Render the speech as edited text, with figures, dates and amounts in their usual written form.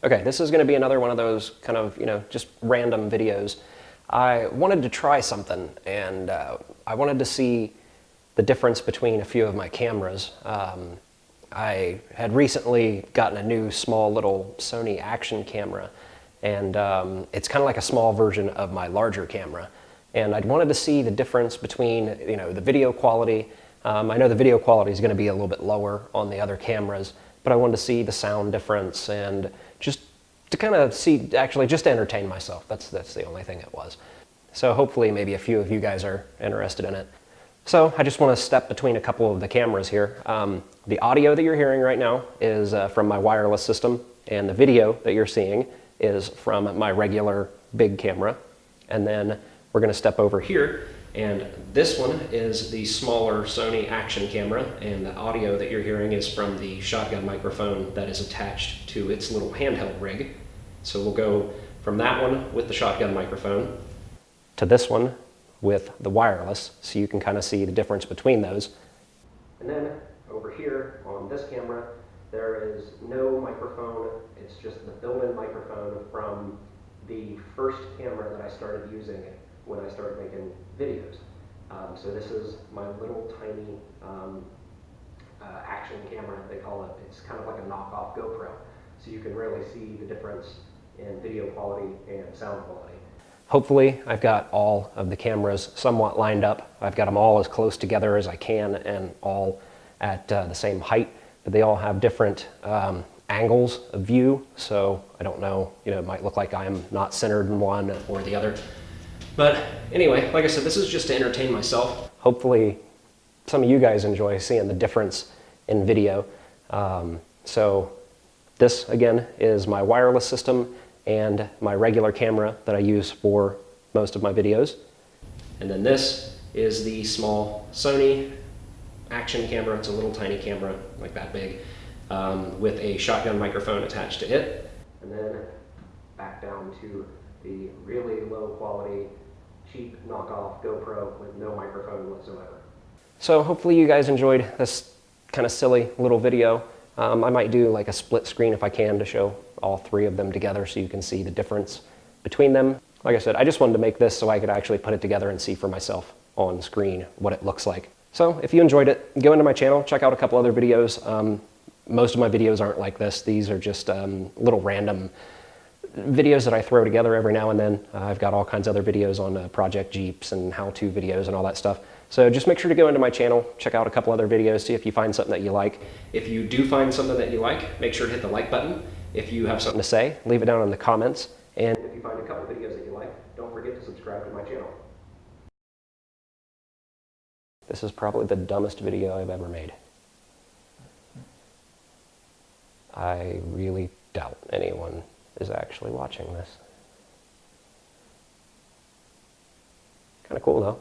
Okay, this is going to be another one of those kind of, just random videos. I wanted to try something, and I wanted to see the difference between a few of my cameras. I had recently gotten a new small little Sony Action camera, and it's kind of like a small version of my larger camera. And I'd wanted to see the difference between, the video quality. I know the video quality is going to be a little bit lower on the other cameras, but I wanted to see the sound difference and just to kind of see, actually just to entertain myself. That's the only thing it was. So hopefully maybe a few of you guys are interested in it. So I just want to step between a couple of the cameras here. The audio that you're hearing right now is from my wireless system, and the video that you're seeing is from my regular big camera. And then we're going to step over here, and this one is the smaller Sony Action camera, and the audio that you're hearing is from the shotgun microphone that is attached to its little handheld rig. So we'll go from that one with the shotgun microphone to this one with the wireless, so you can kind of see the difference between those. And then over here on this camera, there is no microphone. It's just the built-in microphone from the first camera that I started using when I started making videos. So this is my little tiny action camera, they call it. It's kind of like a knockoff GoPro. So you can really see the difference in video quality and sound quality. Hopefully I've got all of the cameras somewhat lined up. I've got them all as close together as I can and all at the same height, but they all have different angles of view. So I don't know, it might look like I'm not centered in one or the other. But anyway, like I said, this is just to entertain myself. Hopefully some of you guys enjoy seeing the difference in video. So this again is my wireless system and my regular camera that I use for most of my videos. And then this is the small Sony Action camera. It's a little tiny camera, like that big, with a shotgun microphone attached to it. And then back down to the really low quality, cheap knockoff GoPro with no microphone whatsoever. So hopefully you guys enjoyed this kind of silly little video. I might do like a split screen if I can to show all three of them together so you can see the difference between them. Like I said, I just wanted to make this so I could actually put it together and see for myself on screen what it looks like. So if you enjoyed it, go into my channel, check out a couple other videos. Most of my videos aren't like this. These are just little random videos that I throw together every now and then. I've got all kinds of other videos on Project Jeeps and how-to videos and all that stuff. So just make sure to go into my channel, check out a couple other videos, see if you find something that you like. If you do find something that you like, make sure to hit the like button. If you have something to say, leave it down in the comments. And if you find a couple videos that you like, don't forget to subscribe to my channel. This is probably the dumbest video I've ever made. I really doubt anyone is actually watching this. Kind of cool though.